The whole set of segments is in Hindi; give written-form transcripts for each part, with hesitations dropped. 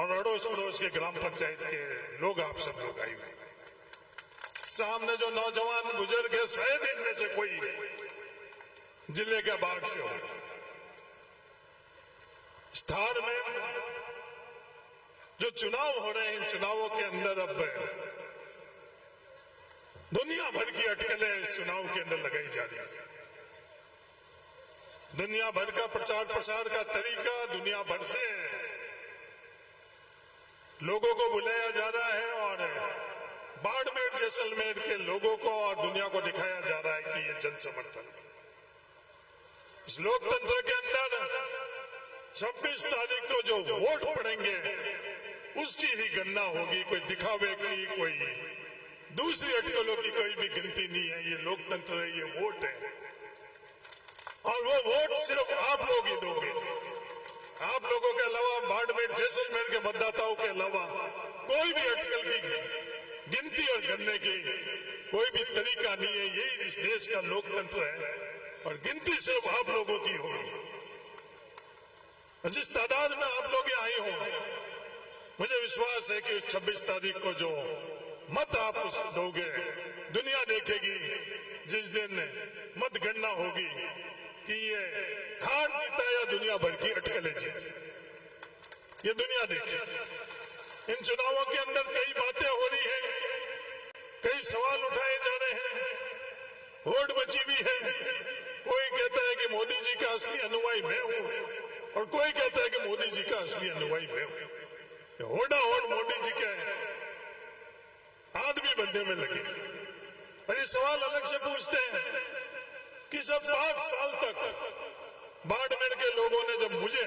और अड़ोस पड़ोस के ग्राम पंचायत के लोग आप सब लोग आए हुए। सामने जो नौजवान बुजुर्ग है, शायद इनमें से कोई जिले के बाहर से हो। स्थान में जो चुनाव हो रहे हैं, इन चुनावों के अंदर अब दुनिया भर की अटकलें इस चुनाव के अंदर लगाई जा रही है। दुनिया भर का प्रचार प्रसार का तरीका, दुनिया भर से लोगों को बुलाया जा रहा है और बाड़मेर जैसलमेर के लोगों को और दुनिया को दिखाया जा रहा है कि ये जन समर्थन। इस लोकतंत्र के अंदर 26 तारीख को जो वोट पड़ेंगे उसकी ही गणना होगी। कोई दिखावे की, कोई दूसरी अटकलों की कोई भी गिनती नहीं है। ये लोकतंत्र है, ये वोट है और वो वोट सिर्फ आप लोग ही दोगे। आप लोगों के अलावा, बाड़मेर जैसलमेर के मतदाताओं के अलावा कोई भी अटकल की गिनती और गणने की कोई भी तरीका नहीं है। यही इस देश का लोकतंत्र है और गिनती सिर्फ आप लोगों की होगी। जिस तादाद में आप लोग यहाँ आए हो, मुझे विश्वास है कि 26 तारीख को जो मत आप दोगे, दुनिया देखेगी। जिस दिन मतगणना होगी कि ये हार जीता या दुनिया भर की अटकलें जीती, ये दुनिया देखेगी। इन चुनावों के अंदर कई बातें हो रही हैं, कई सवाल उठाए जा रहे हैं, होड़ मची भी है। कोई कहता है कि मोदी जी का असली अनुयायी मैं हूं और कोई कहता है कि मोदी जी का असली अनुयायी मैं हूं। होड़ा होड़ मोदी जी के आदमी बनने में लगे। और ये सवाल अलग से पूछते हैं कि जब 5 साल तक बाड़मेर के लोगों ने जब मुझे,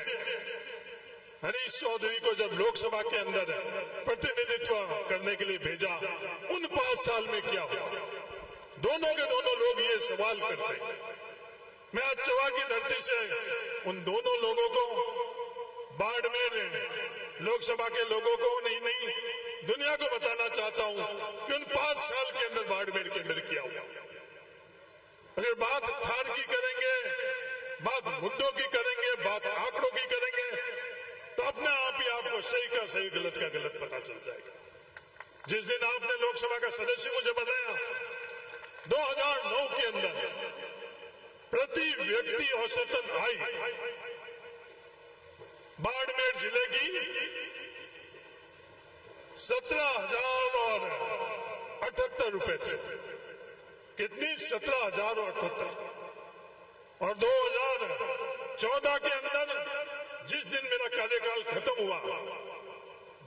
हरीश चौधरी को जब लोकसभा के अंदर प्रतिनिधित्व करने के लिए भेजा, उन 5 साल में क्या हुआ? दोनों के दोनों लोग ये सवाल करते हैं। मैं आज चवा की धरती से उन दोनों लोगों को, बाड़मेर लोकसभा के लोगों को नहीं दुनिया को बताना चाहता हूं कि उन 5 साल के अंदर बाड़मेर के अंदर क्या हुआ। अगर बात थार की करेंगे, बात मुद्दों की करेंगे, बात आंकड़ों की करेंगे, तो अपने आप ही आपको सही का सही, गलत का गलत पता चल जाएगा। जिस दिन आपने लोकसभा का सदस्य मुझे बनाया 2009 के अंदर, प्रति व्यक्ति औसतन आय बाड़मेर जिले की 17,078 रुपए थे। कितनी? 17,078। और 2014 के अंदर, जिस दिन मेरा कार्यकाल खत्म हुआ,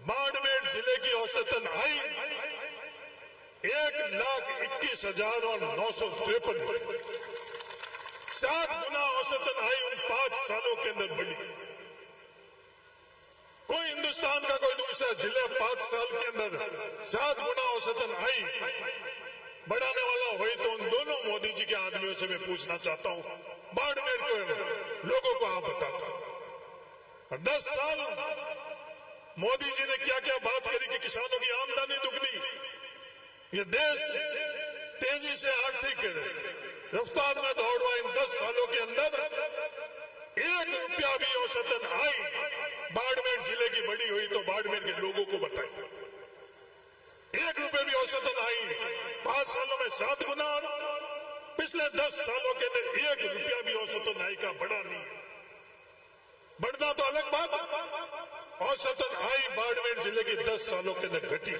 बाड़मेर जिले की औसतन आय 1,21,953। 7 गुना औसतन आय उन 5 सालों के अंदर बढ़ी। कोई हिंदुस्तान का कोई दूसरा जिला 5 साल के अंदर 7 गुना औसतन आय बढ़ाने वाला हो तो उन दोनों मोदी जी के आदमियों से मैं पूछना चाहता हूं, बाड़मेर के लोगों को आप बताता। और 10 साल मोदी जी ने क्या क्या बात करी कि किसानों की आमदनी दुगनी, ये देश तेजी से आर्थिक रफ्तार में दौड़ रहा। इन 10 सालों के अंदर 1 रुपया भी औसतन आय बाड़मेर जिले की बड़ी हुई तो बाड़मेर के लोगों को बताएं। 1 रुपये भी औसतन आय 5 सालों में 7 गुना। पिछले 10 सालों के अंदर 1 रुपया भी औसतन आय का बढ़ा नहीं है। बढ़ना तो अलग बात, औसतन आय बाड़मेर जिले की 10 सालों के अंदर घटी।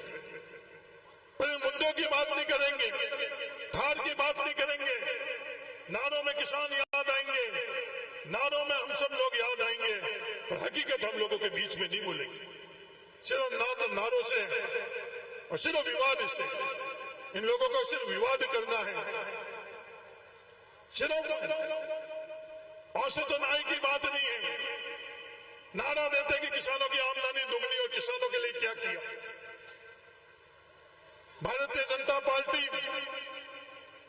पर मुद्दों की बात नहीं करेंगे, थार की बात नहीं करेंगे, नारों में किसान याद आएंगे, नारों में हम सब लोग याद आएंगे, पर हकीकत हम लोगों के बीच में नहीं बोलेंगे। सिर्फ नारों से और सिर्फ विवाद से, इन लोगों को सिर्फ विवाद करना है। सिर्फ औसतन आय की बात नहीं है। नारा देते कि किसानों की आमदनी दुगनी और किसानों के लिए क्या किया। भारतीय जनता पार्टी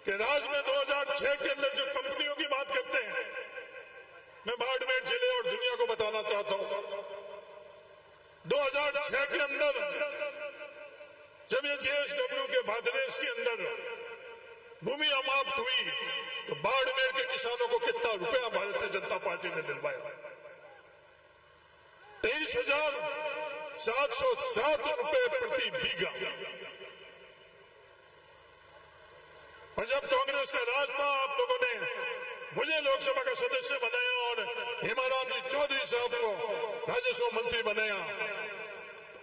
के राज में 2006 के अंदर जो कंपनियों की बात करते हैं, मैं बाड़मेर जिले और दुनिया को बताना चाहता हूं, 2006 के अंदर जब ये JSW के भादरेस के अंदर भूमि अमाप्त हुई तो बाड़मेर के किसानों को कितना रुपया भारतीय जनता पार्टी ने दिलवाया? 707 रुपए प्रति बीघा। और जब कांग्रेस का राज था, आप लोगों ने मुझे लोकसभा का सदस्य बनाया और हेमाराम जी चौधरी साहब को राजस्व मंत्री बनाया।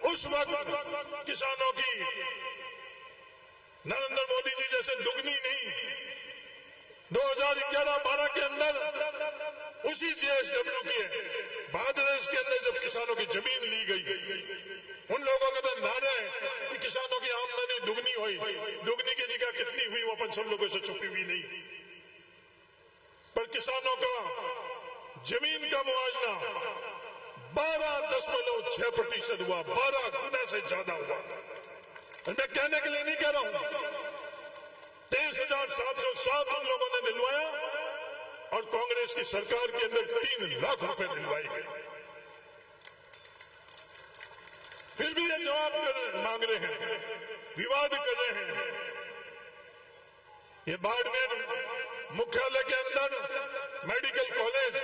उस वक्त किसानों की नरेंद्र मोदी जी जैसे दुगनी नहीं, 2011-12 के अंदर उसी जेएसडब्ल्यू के बादरेस के अंदर जब किसानों की जमीन ली गई, उन लोगों का तो नारा है कि किसानों की आमदनी दुगनी हुई। दुगनी की जगह कितनी हुई वो अपन सब लोगों से छुपी हुई नहीं, पर किसानों का जमीन का मुआवजा 12.6% हुआ, 12 गुना से ज्यादा हुआ। मैं कहने के लिए नहीं कह रहा हूं, 23,707 उन लोगों ने दिलवाया और कांग्रेस की सरकार के अंदर 3 लाख रुपए दिलवाए गए। फिर भी ये जवाब मांग रहे हैं, विवाद कर रहे हैं। ये बाड़मेर मुख्यालय के अंदर मेडिकल कॉलेज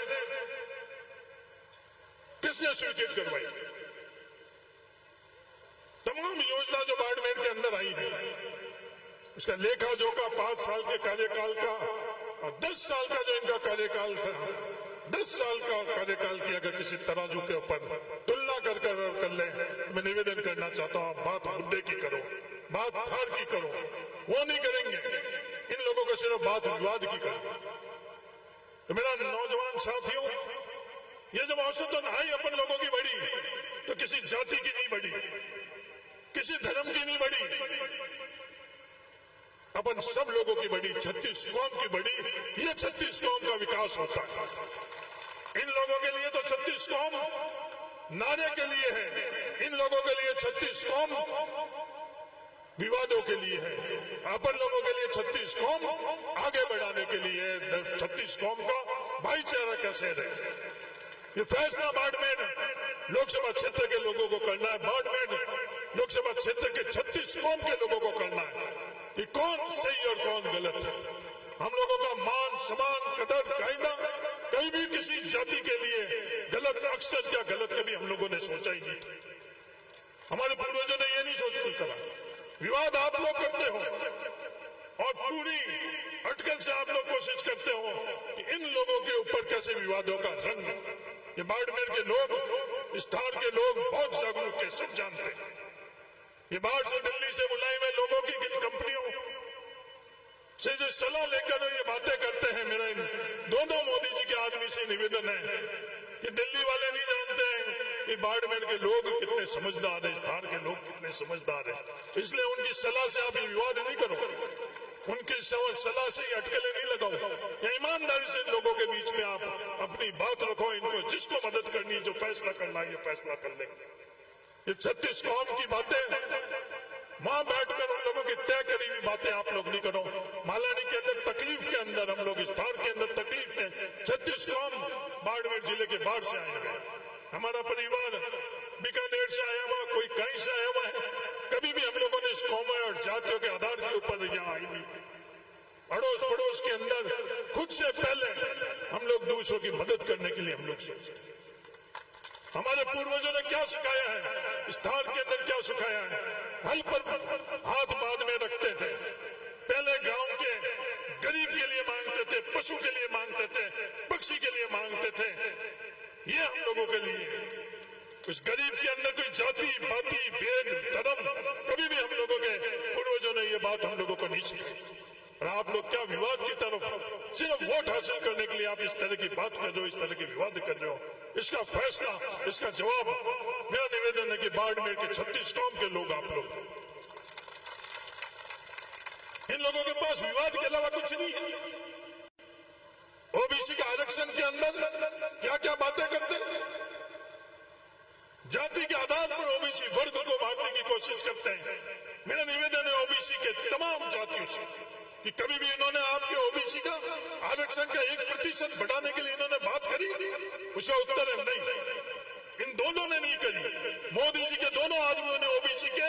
किसने स्वीकृत करवाई? तमाम योजना जो बाड़मेर के अंदर आई है, उसका लेखा जोखा 5 साल के कार्यकाल का और 10 साल का जो इनका कार्यकाल था, 10 साल का कार्यकाल की अगर किसी तराजू के ऊपर तुलना कर ले, मैं निवेदन करना चाहता हूं, आप बात मुद्दे की करो, बात हार की करो। वो नहीं करेंगे, इन लोगों को सिर्फ बात विवाद की करो। तो मेरा नौजवान साथियों, ये जब औसतन आई अपन लोगों की बढ़ी, तो किसी जाति की नहीं बढ़ी, किसी धर्म की नहीं बढ़ी, अपन सब लोगों की बढ़ी, 36 कौम की बढ़ी। ये 36 कौम का विकास होता है। इन लोगों के लिए तो 36 कौम नारे के लिए है, इन लोगों के लिए 36 कौम विवादों के लिए है, अपन लोगों के लिए 36 कौम आगे बढ़ाने के लिए। 36 कौम का भाईचारा कैसे रहे, ये फैसला बाड़मेर लोकसभा क्षेत्र के लोगों को करना है। बाड़मेर लोकसभा क्षेत्र के 36 कौम के लोगों को करना है कि कौन सही और कौन गलत है। हम लोगों का मान, सम्मान, कदर, कायदा कहीं भी किसी जाति के लिए गलत, अक्सर क्या गलत कभी हम लोगों ने सोचा ही नहीं था। हमारे पूर्वजों ने ये नहीं सोच करा। विवाद आप लोग करते हो और पूरी अटकल से आप लोग कोशिश करते हो कि इन लोगों के ऊपर कैसे विवादों का रंग। ये बाड़मेर के लोग, इस धार के लोग बहुत जागरूक है, सब जानते हैं। ये बाहर से दिल्ली से बुलाए हुए लोगों की कंपनियों से जो सलाह लेकर ये बातें करते हैं, मेरा इन दोनों मोदी जी के आदमी से निवेदन है कि दिल्ली वाले नहीं जानते हैं कि बाड़मेर के लोग कितने समझदार हैं, धार के लोग कितने समझदार हैं। इसलिए उनकी सलाह से आप ये विवाद नहीं करो, उनकी सलाह से ये अटकलें नहीं लगाओ। या ईमानदारी से लोगों के बीच में आप अपनी बात रखो, इनको जिसको मदद करनी, जो फैसला करना है, ये फैसला कर लेंगे। ये 36 कौम की बातें वहां बैठकर उन लोगों की तय करी हुई बातें आप लोग नहीं करो। मालानी के अंदर तकलीफ के अंदर, हम लोग इस धार के अंदर तकलीफ में 36 कौम बाड़मेर जिले के बाहर से आए हैं। हमारा परिवार बीकानेर से आया हुआ, कोई कहीं से आया हुआ है। कभी भी हम लोगों ने इस कौम और जातियों के आधार के ऊपर यहाँ आई नहीं। अड़ोस पड़ोस के अंदर खुद से पहले हम लोग दूसरों की मदद करने के लिए हम लोग सोचते हैं। हमारे पूर्वजों ने क्या सिखाया है, इस धार के अंदर क्या सिखाया है? हल पर हाथ बाद में रखते थे, पहले गांव के गरीब के लिए मांगते थे, पशु के लिए मांगते थे, पक्षी के लिए मांगते थे। ये हम लोगों के लिए उस गरीब के अंदर कोई जाति पाति भेद धर्म कभी भी हम लोगों के पूर्वजों ने ये बात हम लोगों को नहीं सिखाई। और आप लोग क्या विवाद की तरफ सिर्फ वोट हासिल करने के लिए आप इस तरह की बात कर रहे हो, इस तरह के विवाद कर रहे हो। इसका फैसला, इसका जवाब मेरा निवेदन है कि बाड़मेर के 36 कौम के लोग, आप लोग, इन लोगों के पास विवाद के अलावा कुछ नहीं है। ओबीसी के आरक्षण के अंदर क्या क्या बातें करते हैं, जाति के आधार पर ओबीसी वर्ग को बांटने की कोशिश करते हैं। मेरा निवेदन है ओबीसी के तमाम जातियों से कि कभी भी इन्होंने आपके ओबीसी का आरक्षण का 1% बढ़ाने के लिए इन्होंने बात करी? उसका उत्तर है नहीं, इन दोनों ने नहीं करी। मोदी जी के दोनों आदमियों ने ओबीसी के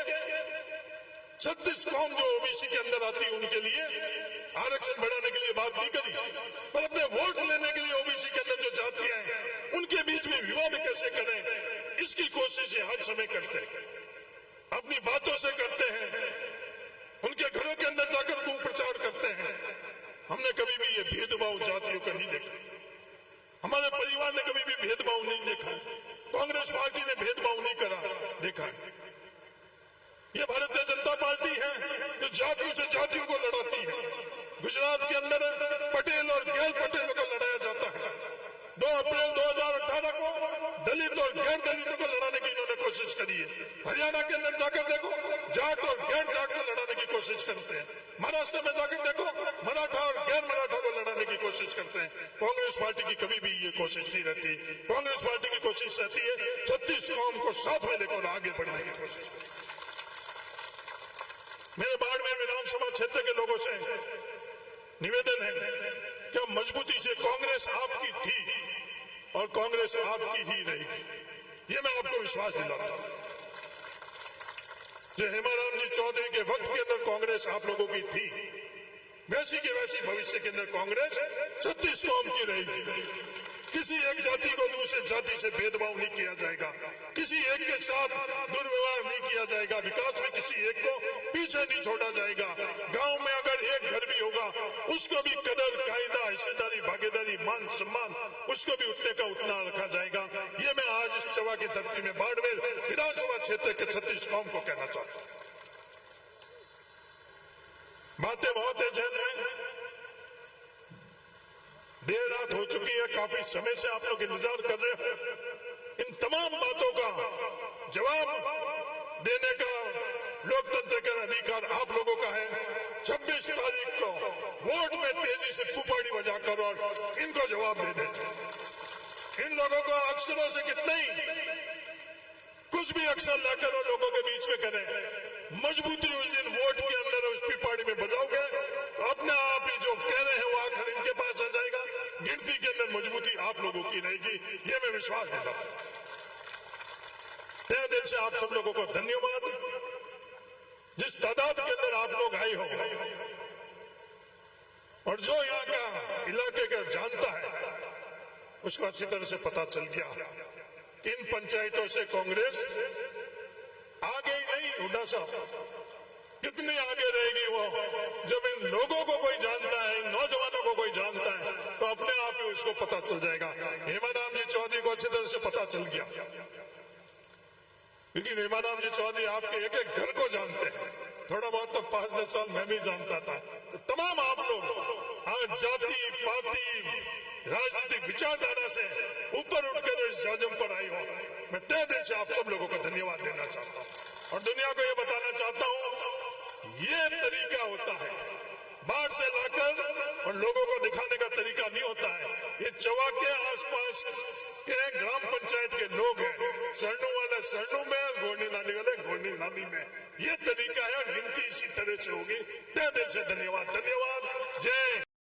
36 कौम जो ओबीसी के अंदर आती है उनके लिए आरक्षण बढ़ाने के लिए बात नहीं करी, पर अपने वोट लेने के लिए ओबीसी के अंदर जो जातियां हैं उनके बीच में विवाद कैसे करें, इसकी कोशिश ये हर समय करते हैं, अपनी बातों से करते हैं, उनके घरों के अंदर जाकर कुप्रचार करते हैं। हमने कभी भी ये भेदभाव जातियों का नहीं देखा, हमारे परिवार ने कभी भी भेदभाव नहीं देखा, कांग्रेस पार्टी ने भेदभाव नहीं करा देखा। ये भारतीय जनता पार्टी है जो जातियों से जातियों को लड़ाती है। गुजरात के अंदर पटेल और गैर पटेल को लड़ाया जाता है। 2 अप्रैल 2018 को दलित और गैर दलितों को लड़ाने की इन्होंने कोशिश करी है। हरियाणा के अंदर जाकर देखो, जाट और गैर जाट को लड़ाने की कोशिश करते हैं। महाराष्ट्र में जाकर देखो, मराठा और गैर मराठा को लड़ाने की कोशिश करते हैं। कांग्रेस पार्टी की कभी भी ये कोशिश नहीं रहती। कांग्रेस पार्टी की कोशिश रहती है 36 कौम को साथ में लेकर आगे बढ़ने की कोशिश। मेरे बाड़मेर विधानसभा क्षेत्र के लोगों से निवेदन है कि मजबूती से कांग्रेस आपकी थी और कांग्रेस आपकी ही रहेगी, ये मैं आपको विश्वास दिलाता हूं। जो हेमाराम जी चौधरी के वक्त के अंदर कांग्रेस आप लोगों की थी, वैसी की वैसी भविष्य के अंदर कांग्रेस 36 कौम की रहेगी। किसी एक जाति को दूसरे जाति से भेदभाव नहीं किया जाएगा, किसी एक के साथ दुर्व्यवहार नहीं किया जाएगा, विकास में किसी एक को पीछे नहीं छोड़ा जाएगा। गांव में अगर एक घर भी होगा उसको भी कदर, कायदा, हिस्सेदारी, भागीदारी, मान सम्मान उसको भी उतने का उतना रखा जाएगा। ये मैं आज इस सभा की धरती में बाड़मेर विधानसभा क्षेत्र के 36 कौम को कहना चाहता हूं। बातें बहुत है जहन में, देर रात हो चुकी है, काफी समय से आप लोग इंतजार कर रहे हो। इन तमाम बातों का जवाब देने का लोकतंत्र का अधिकार आप लोगों का है। 26 तारीख को वोट में तेजी से फुफाड़ी बजाकर और इनको जवाब दे दें। इन लोगों को अक्षरों से कितना ही कुछ भी अक्षर लाकर और लोगों के बीच में करें, मजबूती उस दिन वोट के अंदर उस पिपाड़ी में बजाओगे तो अपने आप ही जो कह रहे हैं वो आखिर इनके पास आ जाएगा। गिनती के अंदर मजबूती आप लोगों की रहेगी, ये मैं विश्वास देता हूं। तहे दिल से आप सब लोगों को धन्यवाद। जिस तादाद के अंदर आप लोग आए हो और जो यहाँ का इलाके का जानता है उसको अच्छी तरह से पता चल गया, इन पंचायतों से कांग्रेस आगे ही नहीं, हुड्डा साहब कितनी आगे रहेगी वो। जब इन लोगों को कोई जानता है, इन नौजवानों को कोई जानता है तो अपने आप ही उसको पता चल जाएगा। हेमाराम जी चौधरी को अच्छी तरह से पता चल गया, क्योंकि हेमाराम जी चौधरी आपके एक एक घर को जानते हैं। थोड़ा बहुत तो 5-10 साल मैं भी जानता था। तो तमाम आप लोग आज जाति पाति राजनीतिक विचारधारा से ऊपर उठकर इस जाजम पर आई हो, मैं तहे दिल से आप सब लोगों को धन्यवाद देना चाहता हूं और दुनिया को ये बताना चाहता हूं ये तरीका होता है, बाहर से लाकर और लोगों को दिखाने का तरीका नहीं होता है। ये चवा के आसपास के ग्राम पंचायत के लोग हैं, सरनू वाले सरनू में, घोड़नी नाली वाले घोड़नी नाली में, ये तरीका है और गिनती इसी तरह से होगी। तहे दिल से धन्यवाद। जय